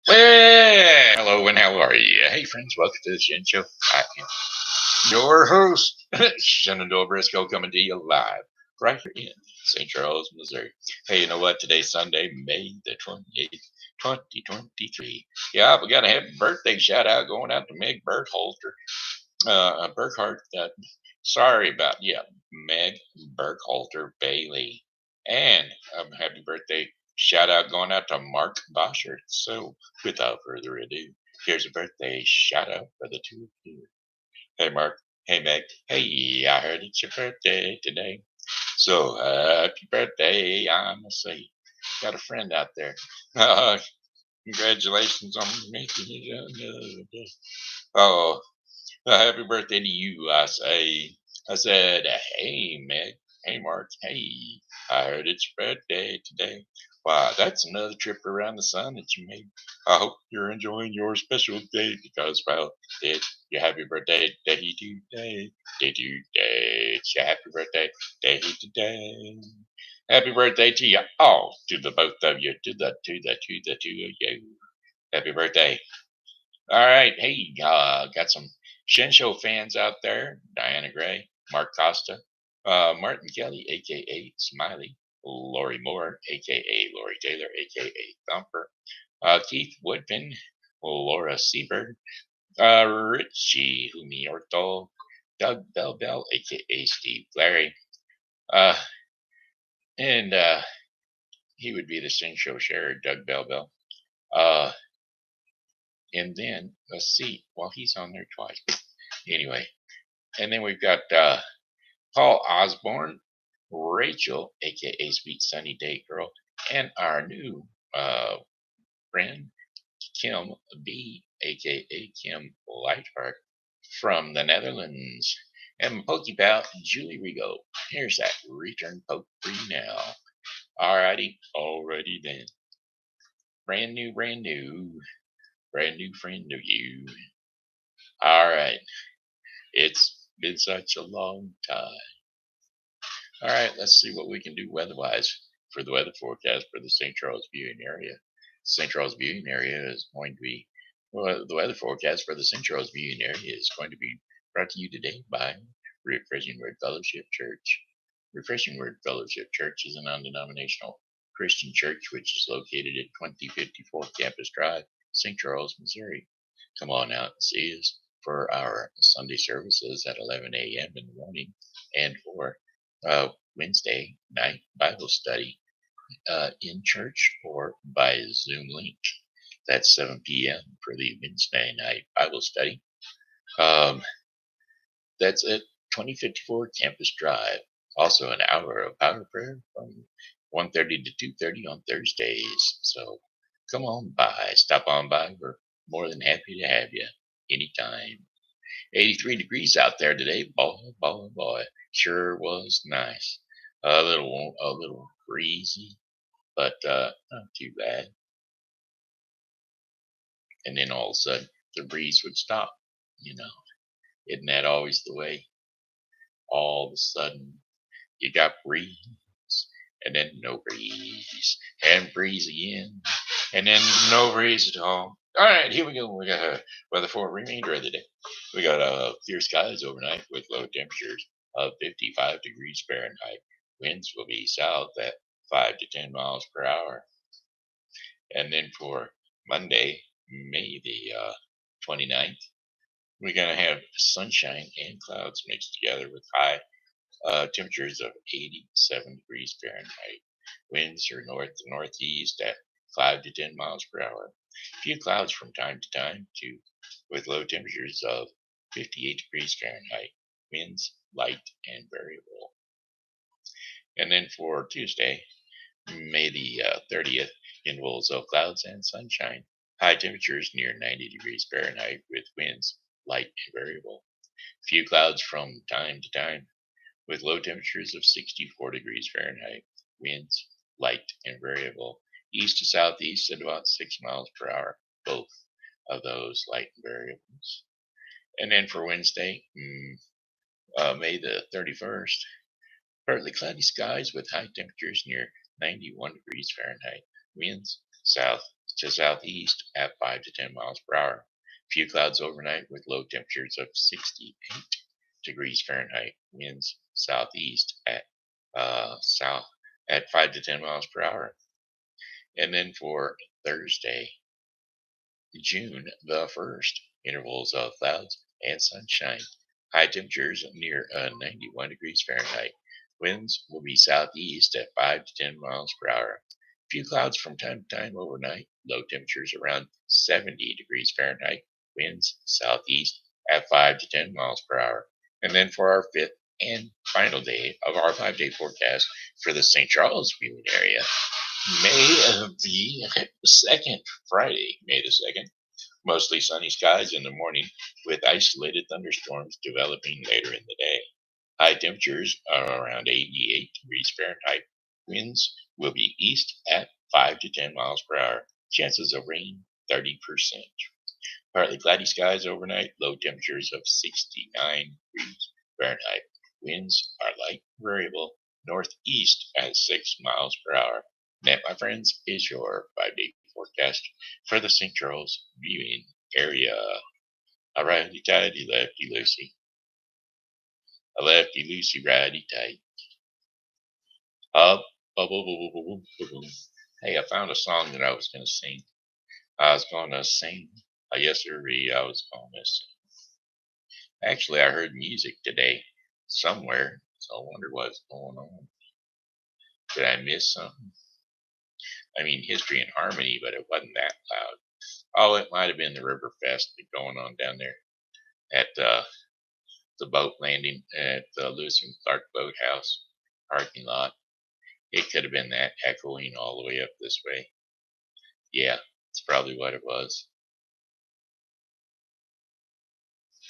Well, hello and how are you? Hey, friends, welcome to the Shen Show. I am your host, Shenandoah Briscoe, coming to you live right here in St. Charles, Missouri. Hey, you know what? Today's Sunday, May the 28th, 2023. Yeah, we got a happy birthday shout out going out to Meg Burkholder. Burkhart, sorry about, Meg Burkholder Bailey. And happy birthday shout out going out to Mark Boschert. So, without further ado, here's a birthday shout out for the two of you. Hey, Mark. Hey, Meg. Hey, I heard it's your birthday today. So, happy birthday, I must say. Got a friend out there. Congratulations on making it. Oh, happy birthday to you, I say. I said, hey, Meg. Hey, Mark. Hey, I heard it's your birthday today. Wow, that's another trip around the sun that you made. I hope you're enjoying your special day because, well, it's your happy birthday day today. Day today. It's your happy birthday day today. Happy birthday to you all, to the both of you, to the two of you. Happy birthday. All right. Hey, got some Shen Show fans out there. Diana Gray, Mark Costa, Martin Kelly, a.k.a. Smiley, Lori Moore, a.k.a. Lori Taylor, a.k.a. Thumper, Keith Woodfin, Laura Siebuhr, Richie Humarito, Doug Bell, a.k.a. Steve Clary, uh, and he would be the Sing Show Sherer, Doug Bell. Uh, and then, let's see, well, he's on there twice. Anyway, and then we've got Paul Osborn, Rachel, aka Sweet Sunny Day Girl, and our new friend Kim B, aka Kim Lightheart from the Netherlands. And Pokey pal Julie Regot. Here's that return poke for you now. Alrighty, already then. Brand new friend of you. Alright, it's been such a long time. All right, let's see what we can do weather-wise for the weather forecast for the St. Charles viewing area. St. Charles viewing area is going to be, well, the weather forecast for the St. Charles viewing area is going to be brought to you today by Refreshing Word Fellowship Church. Refreshing Word Fellowship Church is a non-denominational Christian church which is located at 2054 Campus Drive, St. Charles, Missouri. Come on out and see us for our Sunday services at 11 a.m. in the morning and for Wednesday night Bible study in church or by Zoom link. That's 7 p.m. for the Wednesday night Bible study. That's at 2054 Campus Drive. Also an hour of power prayer from 1:30 to 2:30 on Thursdays. So come on by, stop on by. We're more than happy to have you anytime. 83 degrees out there today. Boy. Sure was nice. A little breezy, but not too bad. And then all of a sudden, the breeze would stop. You know, isn't that always the way? All of a sudden, you got breeze, and then no breeze, and breeze again, and then no breeze at all. All right, here we go. We got a weather for remainder of the day. We got clear skies overnight with low temperatures of 55 degrees Fahrenheit. Winds will be south at 5 to 10 miles per hour. And then for Monday, May the 29th, we're going to have sunshine and clouds mixed together with high temperatures of 87 degrees Fahrenheit. Winds are north to northeast at 5 to 10 miles per hour. Few clouds from time to time, too, with low temperatures of 58 degrees Fahrenheit. Winds light and variable. And then for Tuesday, May the 30th, intervals of clouds and sunshine. High temperatures near 90 degrees Fahrenheit with winds light and variable. Few clouds from time to time with low temperatures of 64 degrees Fahrenheit. Winds light and variable. East to southeast at about 6 miles per hour. Both of those light and variables. And then for Wednesday, May the 31st, partly cloudy skies with high temperatures near 91 degrees Fahrenheit. Winds south to southeast at 5 to 10 miles per hour. Few clouds overnight with low temperatures of 68 degrees Fahrenheit. Winds southeast at south at 5 to 10 miles per hour. And then for Thursday, June the 1st, intervals of clouds and sunshine. High temperatures near 91 degrees Fahrenheit. Winds will be southeast at 5 to 10 miles per hour. Few clouds from time to time overnight. Low temperatures around 70 degrees Fahrenheit. Winds southeast at 5 to 10 miles per hour. And then for our fifth and final day of our 5-day forecast for the St. Charles viewing area, May the 2nd, Friday, May the 2nd. Mostly sunny skies in the morning with isolated thunderstorms developing later in the day. High temperatures are around 88 degrees Fahrenheit. Winds will be east at 5 to 10 miles per hour. Chances of rain 30%. Partly cloudy skies overnight. Low temperatures of 69 degrees Fahrenheit. Winds are light variable northeast at 6 miles per hour. That, my friends, is your 5-day forecast for the St. Charles viewing area. A righty tighty, lefty loosey. A lefty loosey, righty tight. Up, up, up, up, up, up, up. Hey, I found a song that I was going to sing. I was going to sing. Yesterday, I was going to sing. Actually, I heard music today somewhere, so I wonder what's going on. Did I miss something? I mean, History and Harmony, but it wasn't that loud. Oh, it might have been the River Fest going on down there at the boat landing at the Lewis and Clark Boathouse parking lot. It could have been that echoing all the way up this way. Yeah, it's probably what it was.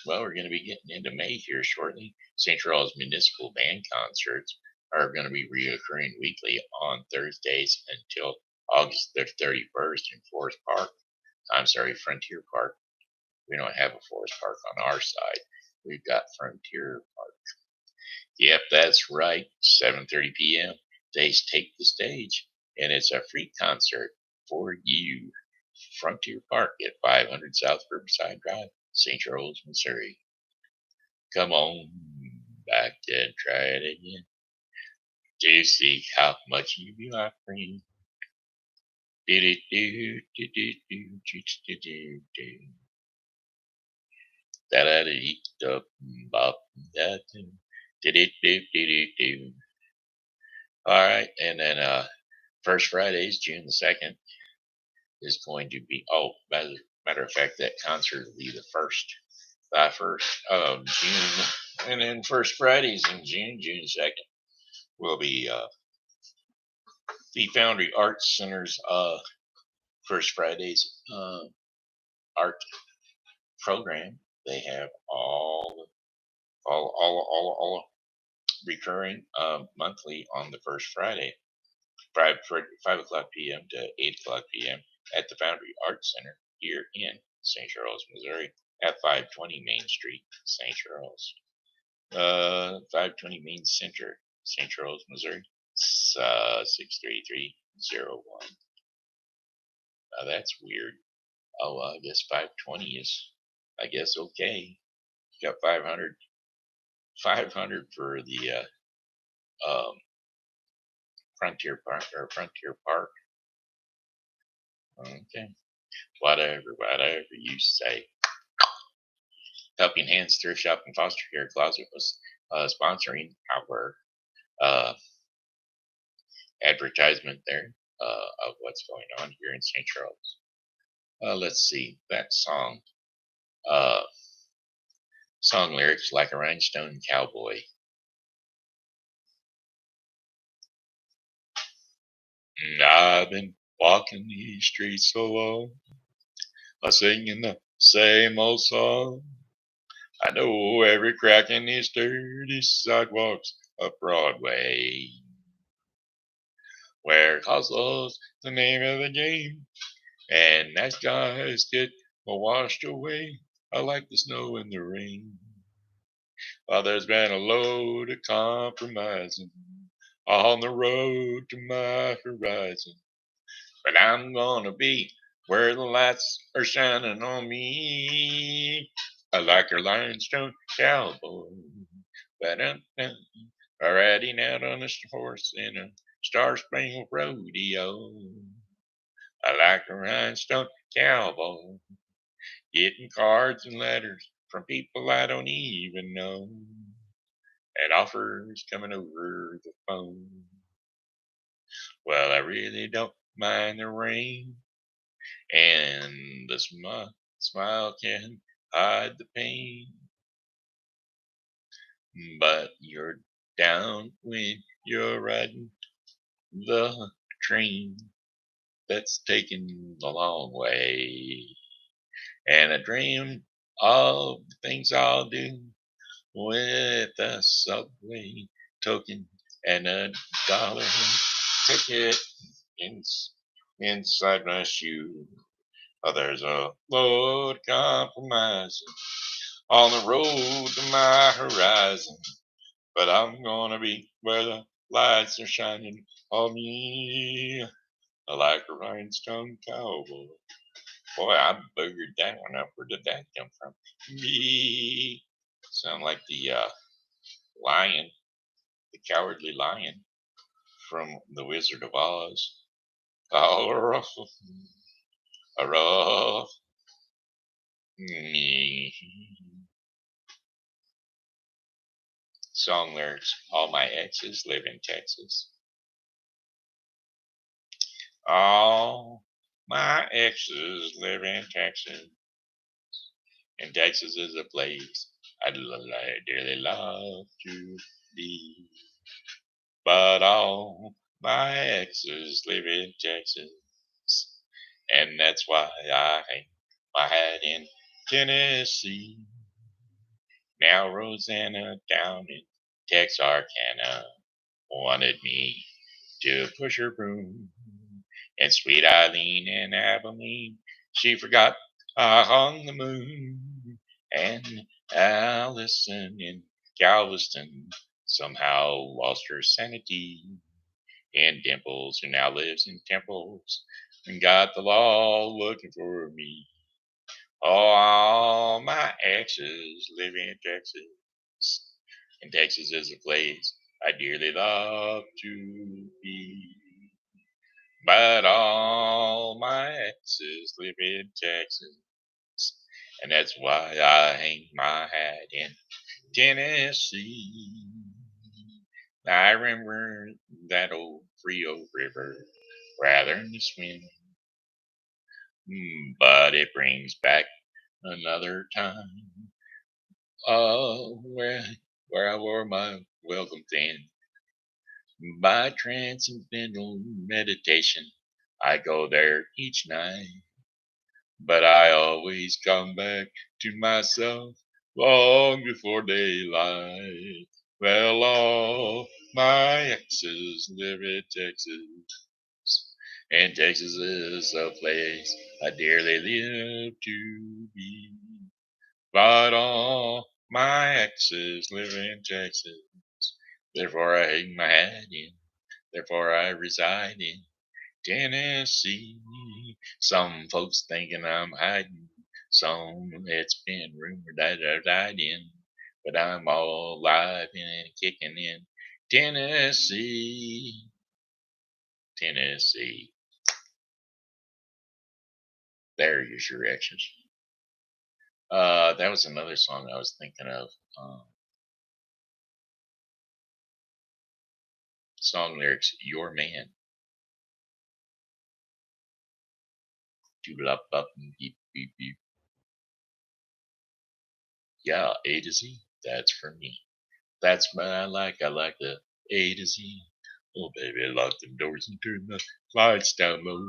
Well, we're going to be getting into May here shortly. St. Charles Municipal Band concerts are going to be reoccurring weekly on Thursdays until August the 31st in Frontier Park. We don't have a Forest Park on our side. We've got Frontier Park. Yep, that's right. 7:30 p.m. They take the stage, and it's a free concert for you. Frontier Park at 500 South Riverside Drive, St. Charles, Missouri. Come on back and try it again to see how much you be my friend. All right, and then First Fridays, June the 2nd, is going to be, matter of fact, that concert will be the 1st of June. And then First Fridays in June 2nd, will be the Foundry Arts Center's First Fridays art program. They have all recurring monthly on the first Friday, 5 o'clock p.m. to 8 o'clock p.m. at the Foundry Arts Center here in St. Charles, Missouri, at 520 Main Street, St. Charles. 520 Main Center, St. Charles, Missouri, 63301. Now that's weird. Oh, I guess 520 is, okay. Got 500 for the Frontier Park. Okay. Whatever you say. Helping Hands Thrift Shop and Foster Care Closet was sponsoring our advertisement there of what's going on here in St. Charles. Let's see that song. Song lyrics: like a rhinestone cowboy. I've been walking these streets so long, singing the same old song. I know every crack in these dirty sidewalks of Broadway, where hustle's the name of the game, and nice guys get washed away like the snow and the rain. Well, there's been a load of compromising on the road to my horizon, but I'm gonna be where the lights are shining on me. I like your limestone cowboy. Ba-dum-dum. Riding out on a horse in a star-spangled rodeo. I like a rhinestone cowboy. Getting cards and letters from people I don't even know. And offers coming over the phone. Well, I really don't mind the rain. And the smile can hide the pain. But you're down when you're riding the train that's taking the long way. And I dream of the things I'll do with a subway token and a dollar ticket inside my shoe. Oh, there's a load compromise on the road to my horizon, but I'm gonna be where the lights are shining on me. I like a rhinestone cowboy. Boy, I boogered that one up. Where did that come from? Me. Sound like the lion, the cowardly lion from The Wizard of Oz. Oh, rough, rough. Me. Song lyrics. All my exes live in Texas. All my exes live in Texas. And Texas is a place I'd dearly love to be. But all my exes live in Texas. And that's why I hang my hat in Tennessee. Now Rosanna down in Texarkana wanted me to push her broom. And sweet Eileen in Abilene, she forgot I hung the moon. And Allison in Galveston somehow lost her sanity. And Dimples, who now lives in Temples, and got the law looking for me. Oh, all my exes live in Texas. And Texas is a place I dearly love to be. But all my exes live in Texas. And that's why I hang my hat in Tennessee. I remember that old Frio River rather than to swim. But it brings back another time. Where I wore my welcome thin. By transcendental meditation, I go there each night. But I always come back to myself long before daylight. Well, all my exes live in Texas, and Texas is a place I dearly live to be. But all my exes live in Texas, therefore I hang my hat in, therefore I reside in Tennessee. Some folks thinking I'm hiding, some it's been rumored that I died in, but I'm all alive and kicking in Tennessee. Tennessee. There's your exes. That was another song I was thinking of. Song lyrics, Your Man. Doodle up up beep beep beep. Yeah, A to Z. That's for me. That's what I like. I like the A to Z. Oh, baby, lock them doors and turn the lights down low.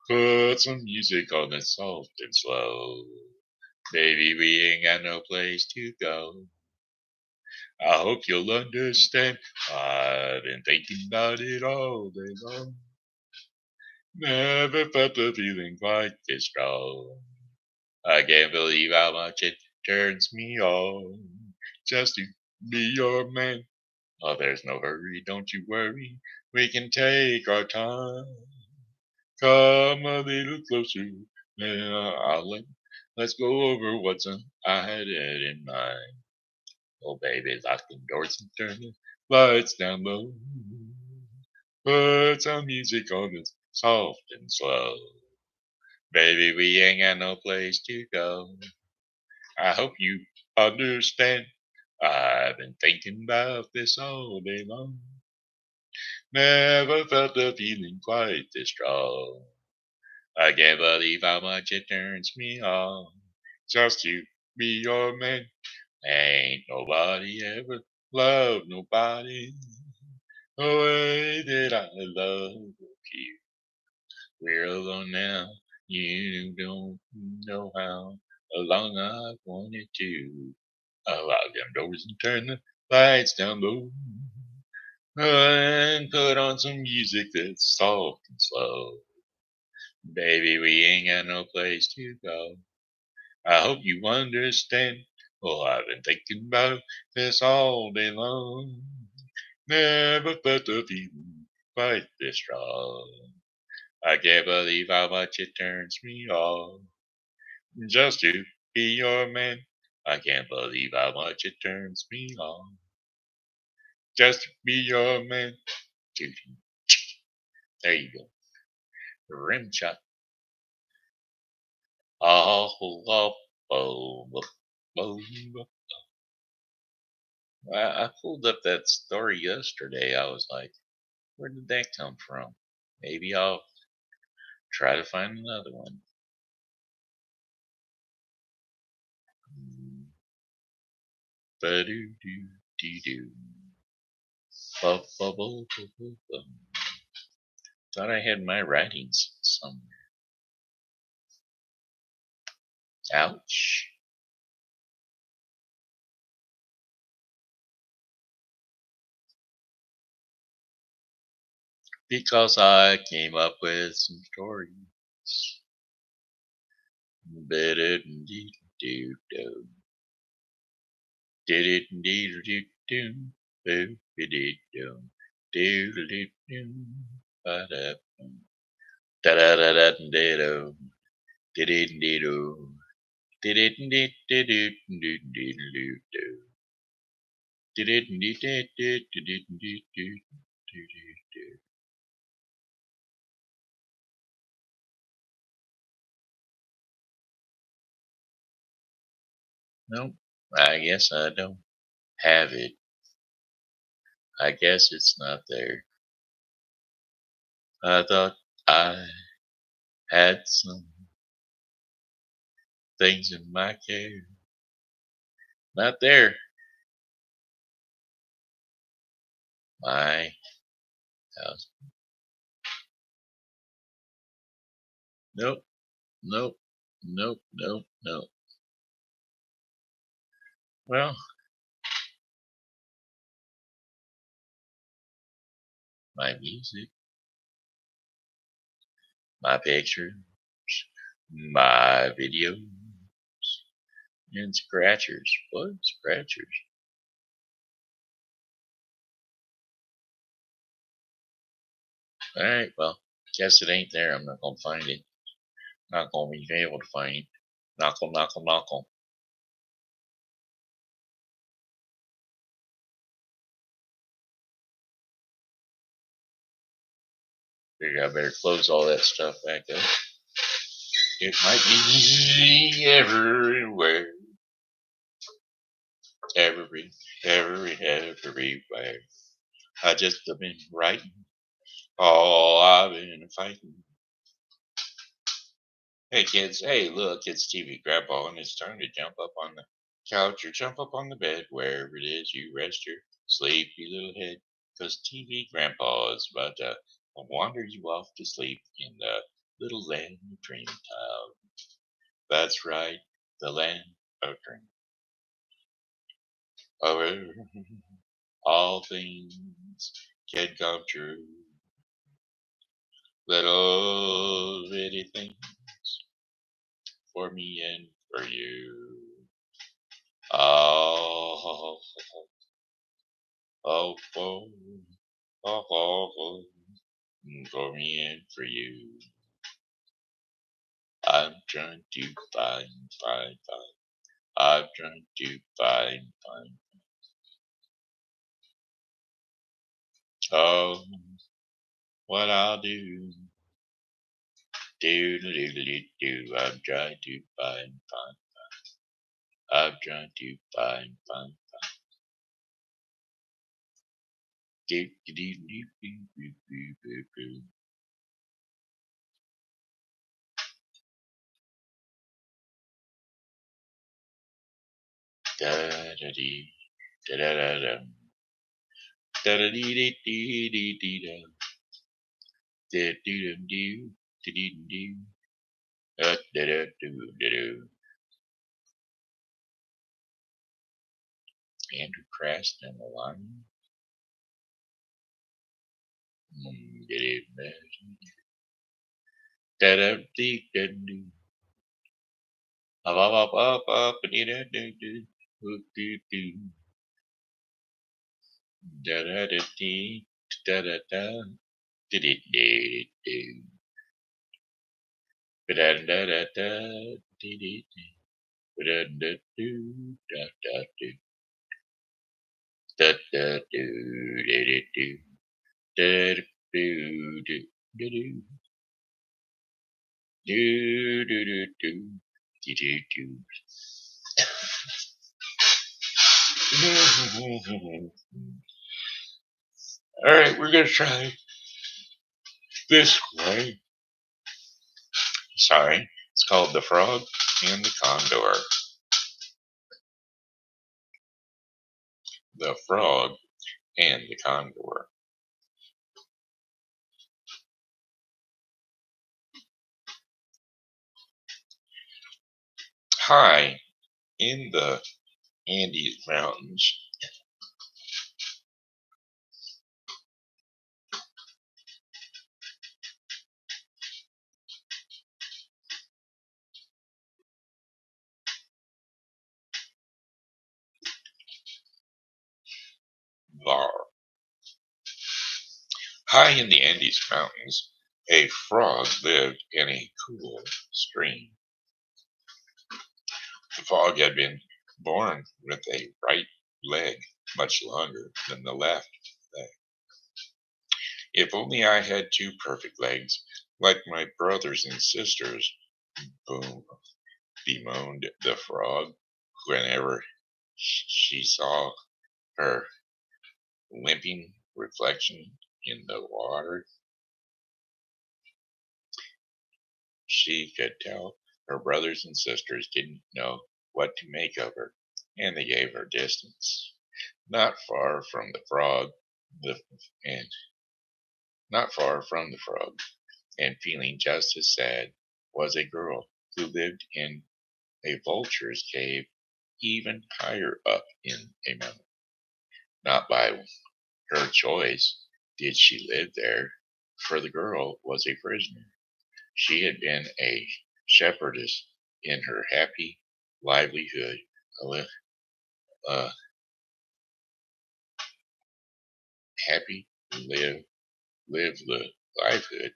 Put some music on that's soft and slow. Baby, we ain't got no place to go. I hope you'll understand. I've been thinking about it all day long. Never felt a feeling quite this strong. I can't believe how much it turns me on just to be your man. Oh, there's no hurry, don't you worry. We can take our time. Come a little closer, let's go over what's I had it in mind. Oh, baby, lock the doors and turn the lights down low. Put some music on that's soft and slow. Baby, we ain't got no place to go. I hope you understand. I've been thinking about this all day long. Never felt a feeling quite this strong. I can't believe how much it turns me on. Just to be your man. Ain't nobody ever loved nobody the way that I love you. We're alone now. You don't know how long I've wanted to. Lock them doors and turn the lights down low. And put on some music that's soft and slow. Baby, we ain't got no place to go. I hope you understand. Oh, I've been thinking about this all day long. Never felt a feeling quite this strong. I can't believe how much it turns me on. Just to be your man. I can't believe how much it turns me on. Just to be your man. There you go. The rim shot. Oh, oh, oh, oh, oh. I pulled up that story yesterday. I was like, where did that come from? Maybe I'll try to find another one. Ba-do-do-dee-doo. Ba-ba-ba-ba-ba-bum. Thought I had my writings somewhere. Ouch. Because I came up with some stories. Ba-do-do-dee-doo. Did-it-dee-doo-doo. Boo-dee-doo. Do-do-do-do. Ba-da-bum. Da-da-da-da-dee-doo. Did-it-dee-doo. Did-it-dee-doo-doo-doo-doo. Did-it-dee-doo-doo-doo-doo-doo. Nope, I guess I don't have it. I guess it's not there. I thought I had some things in my care. Not there. My house. Nope, nope, nope, nope, nope. Well, my music, my pictures, my videos, and scratchers. What? Scratchers? Alright, well, guess it ain't there. I'm not gonna find it. Not gonna be able to find it. Knuckle, knuckle, knuckle. Figure I better close all that stuff back up. It might be everywhere. Everywhere. I just have been writing. Oh, I've been fighting. Hey kids, hey look, it's TV Grandpa, and it's time to jump up on the couch or jump up on the bed, wherever it is you rest your sleepy little head, 'cause TV Grandpa is about to wander you off to sleep in the little land of Dreamtime. That's right, the land of dream. Where all things can come true. Little bitty things for me and for you. Oh, oh, oh, oh, oh, oh, for me and for you. trying to find. I'm trying to find. Oh, what I'll do. Do. I'm trying to find. I'm trying to find. Do, do, do, do, do, do, do, do. Da da dee, da da da da, da da dee dee dee dee dee da, da doo doo doo, dee dee doo, da da da doo da doo. Andrew crashed on the line. Da da dee da doo. Up, dee da doo doo, doo doo. Da da da dee, da da da, dee dee dee doo. Da da da da da, dee dee dee. Da da doo, da da doo. Da da do da da do da do do do do do do do do do do. All right, we're gonna try this way. Sorry, it's called the Frog and the Condor. The Frog and the Condor. High in the Andes Mountains, var. High in the Andes Mountains, a frog lived in a cool stream. The frog had been born with a right leg much longer than the left leg. If only I had two perfect legs, like my brothers and sisters, boom, bemoaned the frog whenever she saw her limping reflection in the water. She could tell her brothers and sisters didn't know what to make of her, and they gave her distance. Not far from the frog, the and not far from the frog, and feeling just as sad, was a girl who lived in a vulture's cave even higher up in a mountain. Not by her choice did she live there, for the girl was a prisoner. She had been a shepherdess in her happy livelihood, uh, happy live the livelihood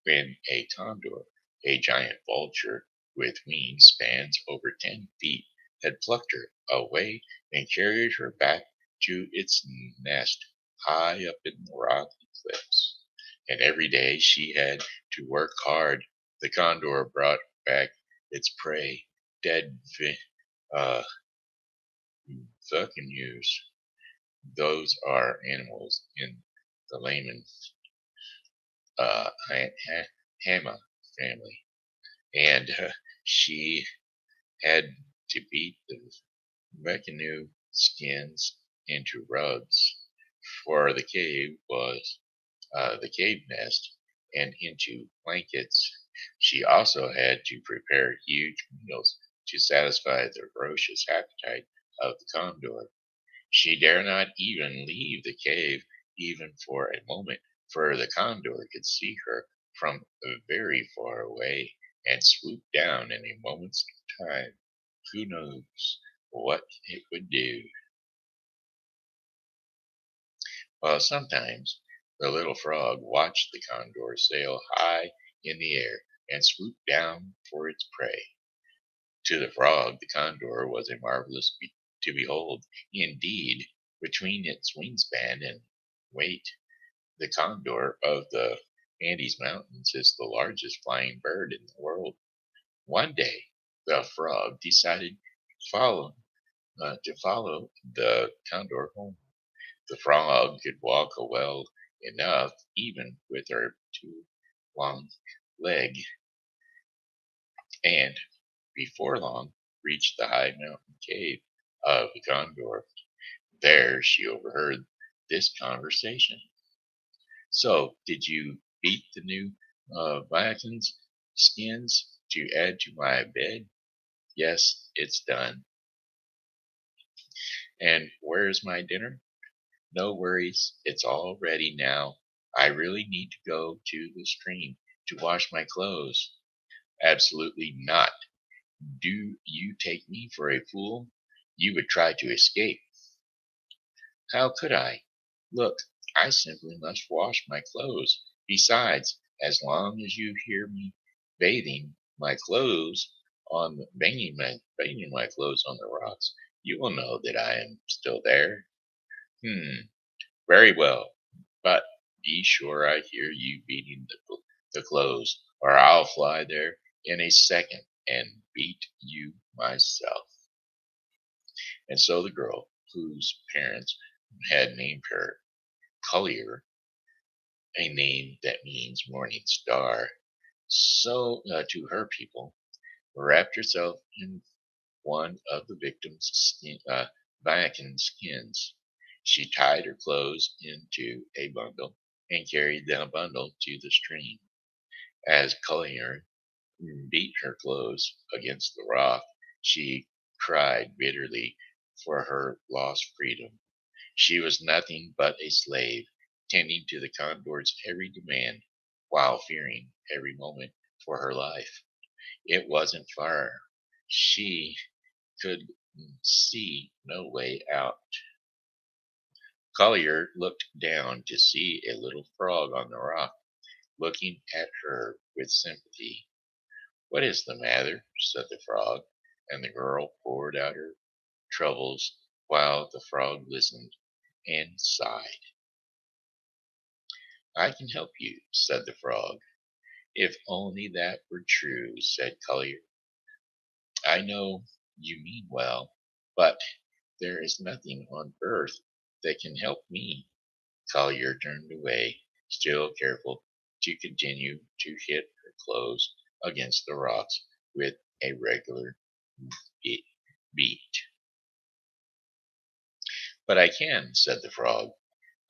when a condor, a giant vulture with wings spans over 10 feet, had plucked her away and carried her back to its nest high up in the rocky cliffs. And every day she had to work hard. The condor brought back its prey, dead uh, buccaneers. Those are animals in the layman Hama family. And she had to beat the Buccaneer skins into rugs for the cave nest and into blankets. She also had to prepare huge meals to satisfy the ferocious appetite of the condor. She dare not even leave the cave even for a moment, for the condor could see her from very far away and swoop down in a moment's time. Who knows what it would do? Well, sometimes the little frog watched the condor sail high in the air and swooped down for its prey. To the frog, the condor was a marvelous to behold. Indeed, between its wingspan and weight, the condor of the Andes Mountains is the largest flying bird in the world. One day, the frog decided to follow the condor home. The frog could walk well enough, even with her too long leg, and before long reached the high mountain cave of the condor. There she overheard this conversation. So, did you beat the new Vikings skins to add to my bed? Yes, it's done. And where's my dinner? No worries, it's all ready now. I really need to go to the stream to wash my clothes. Absolutely not. Do you take me for a fool? You would try to escape. How could I? Look, I simply must wash my clothes. Besides, as long as you hear me bathing my clothes banging my clothes on the rocks, you will know that I am still there. Very well, but be sure I hear you beating the clothes, or I'll fly there in a second and beat you myself. And so the girl, whose parents had named her Collier, a name that means morning star, so to her people, wrapped herself in one of the victim's Viking skins. She tied her clothes into a bundle and carried the bundle to the stream. As Collier beat her clothes against the rock, she cried bitterly for her lost freedom. She was nothing but a slave, tending to the condor's every demand, while fearing every moment for her life. It wasn't far. She could see no way out. Collier looked down to see a little frog on the rock, looking at her with sympathy. What is the matter? Said the frog, and the girl poured out her troubles while the frog listened and sighed. I can help you, said the frog. If only that were true, said Collier. I know you mean well, but there is nothing on earth that can help me. Collier turned away, still careful to continue to hit her clothes against the rocks with a regular beat. But I can, said the frog.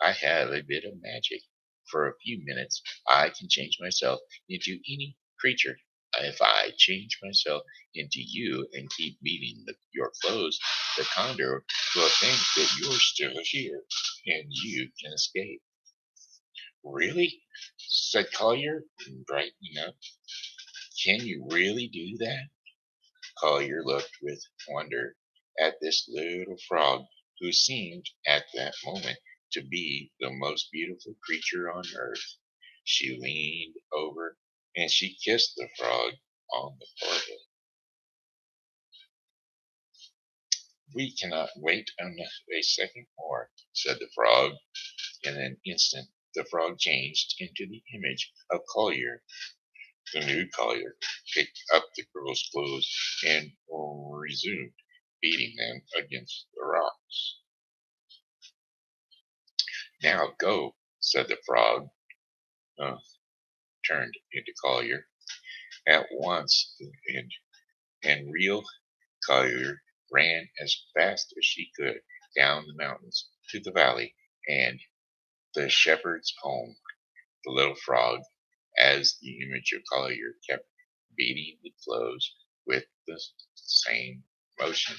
I have a bit of magic. For a few minutes, I can change myself into any creature. If I change myself into you and keep beating your clothes, the condor will think that you're still here and you can escape. Really? Said Collier, brightening up. Can you really do that? Collier looked with wonder at this little frog, who seemed at that moment to be the most beautiful creature on earth. She leaned over and she kissed the frog on the forehead. We cannot wait a second more, said the frog. In an instant, the frog changed into the image of Collier. The new Collier picked up the girl's clothes and resumed beating them against the rocks. Now go, said the frog, uh, turned into Collier. At once, and real Collier ran as fast as she could down the mountains to the valley and the shepherd's home. The little frog, as the image of Collier, kept beating the clothes with the same motion.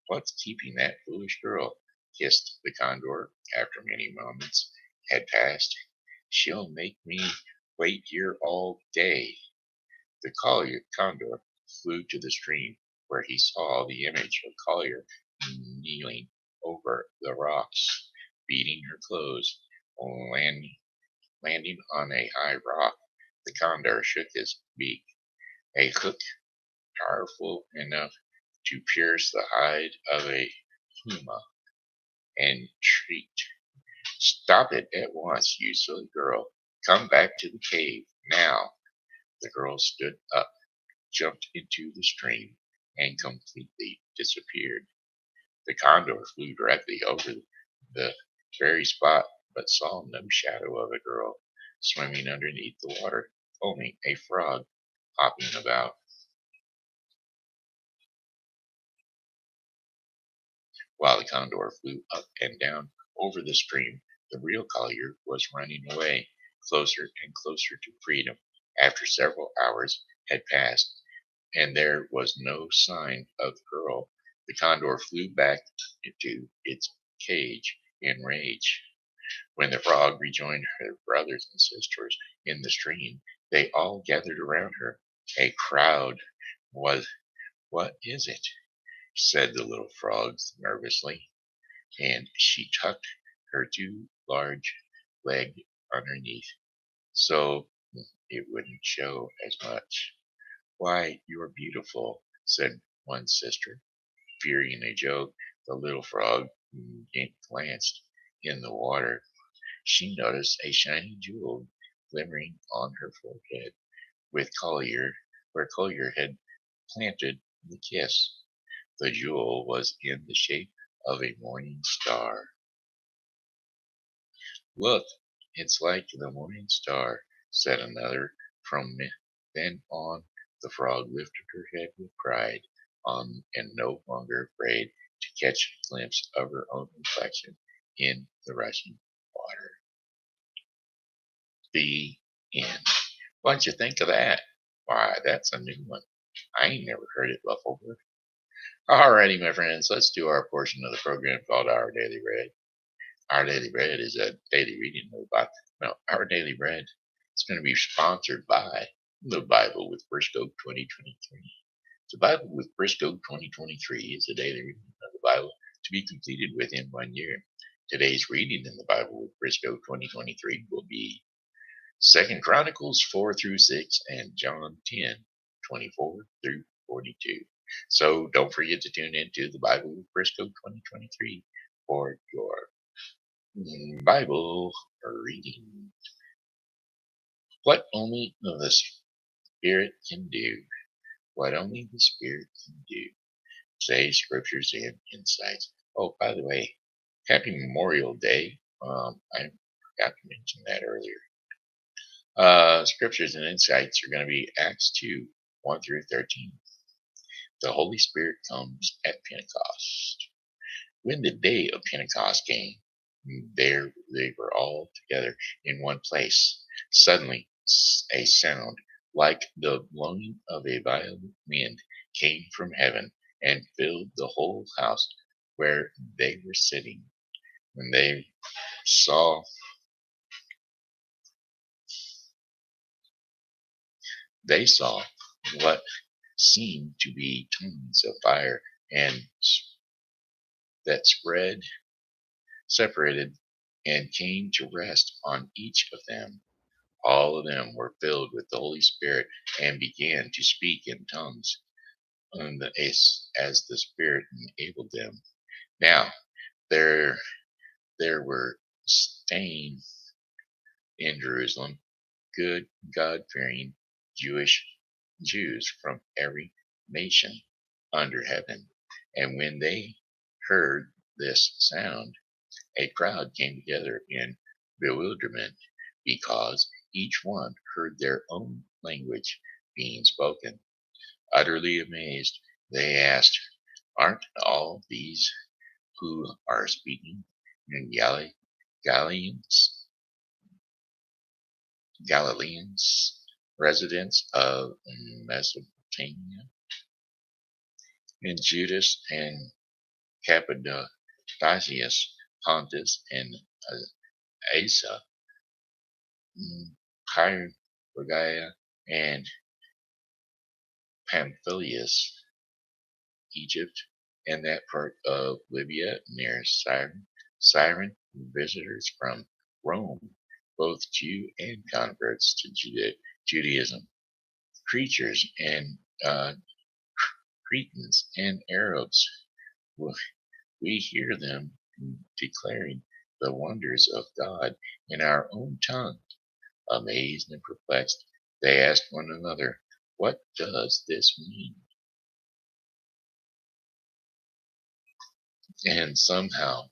What's keeping that foolish girl? Hissed the condor after many moments had passed. She'll make me wait here all day. The condor flew to the stream where he saw the image of Collier kneeling over the rocks, beating her clothes. Landing on a high rock, the condor shook his beak, a hook powerful enough to pierce the hide of a puma, and shrieked, "Stop it at once, you silly girl. Come back to the cave, now." The girl stood up, jumped into the stream, and completely disappeared. The condor flew directly over the very spot, but saw no shadow of a girl swimming underneath the water, only a frog hopping about. While the condor flew up and down over the stream, the real collier was running away, closer and closer to freedom. After several hours had passed, and there was no sign of the girl, the condor flew back into its cage in rage. When the frog rejoined her brothers and sisters in the stream, they all gathered around her. A crowd was. "What is it?" said the little frog nervously, and she tucked her two large legs underneath so it wouldn't show as much. "Why, you're beautiful," said one sister. Fearing a joke, the little frog glanced in the water. She noticed a shiny jewel glimmering on her forehead, with where Collier had planted the kiss. The jewel was in the shape of a morning star. "Look, it's like the morning star," said another. From then on, the frog lifted her head with pride, and no longer afraid to catch a glimpse of her own reflection in the rushing water. The end. What'd you think of that? Why, that's a new one. I ain't never heard it before. Alrighty, my friends, let's do our portion of the program called Our Daily Bread. Our Daily Bread is a daily reading of the Bible. No, Our Daily Bread is going to be sponsored by the Bible with Briscoe 2023. The Bible with Briscoe 2023 is a daily reading of the Bible to be completed within 1 year. Today's reading in the Bible with Briscoe 2023 will be 2 Chronicles 4 through 6 and John 10, 24 through 42. So don't forget to tune into the Bible with Briscoe 2023 for your Bible reading. What only the Spirit can do. What only the Spirit can do. Today's scriptures and insights. Oh, by the way, happy Memorial Day. I forgot to mention that earlier. Scriptures and insights are going to be Acts 2, 1 through 13. The Holy Spirit comes at Pentecost. When the day of Pentecost came, there they were all together in one place. Suddenly, a sound like the blowing of a violent wind came from heaven and filled the whole house where they were sitting. When saw they saw what seemed to be tongues of fire and that separated, and came to rest on each of them. All of them were filled with the Holy Spirit and began to speak in tongues as the Spirit enabled them. Now, there were staying in Jerusalem good, God-fearing Jews from every nation under heaven. And when they heard this sound, a crowd came together in bewilderment because each one heard their own language being spoken. Utterly amazed, they asked, "Aren't all these who are speaking in Galileans, residents of Mesopotamia, in Judas and Cappadocia, Pontus and Asia, Phrygia and Pamphylia, Egypt, and that part of Libya near Cyrene, visitors from Rome, both Jew and converts to Judaism. creatures and Cretans and Arabs. We hear them declaring the wonders of God in our own tongue. Amazed and perplexed, they asked one another, "What does this mean?" And somehow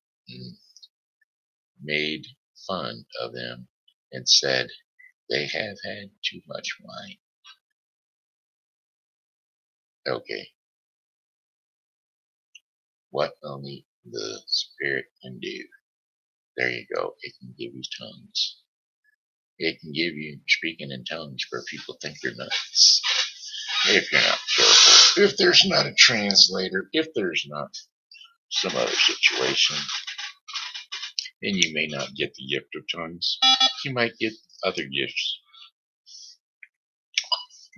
made fun of them and said they have had too much wine. Okay, what only the Spirit can do. There you go. It can give you tongues. It can give you speaking in tongues where people think you're nuts. If you're not careful, if there's not a translator, if there's not some other situation, then you may not get the gift of tongues. You might get other gifts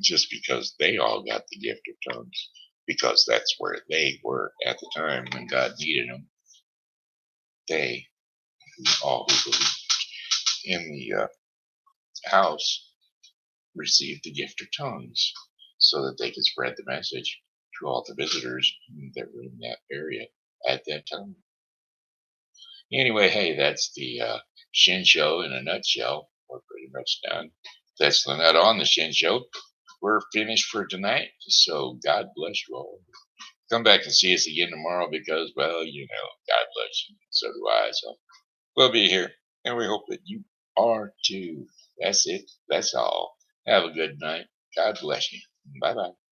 just because they all got the gift of tongues, because that's where they were at the time when God needed them. They, all who believed in the house, received the gift of tongues so that they could spread the message to all the visitors that were in that area at that time. Anyway, hey, that's the Shen show in a nutshell. We're pretty much done. That's not on the Shen show. We're finished for tonight. So God bless you all. Come back and see us again tomorrow because, well, God bless you. So do I. So we'll be here. And we hope that you are too. That's it. That's all. Have a good night. God bless you. Bye bye.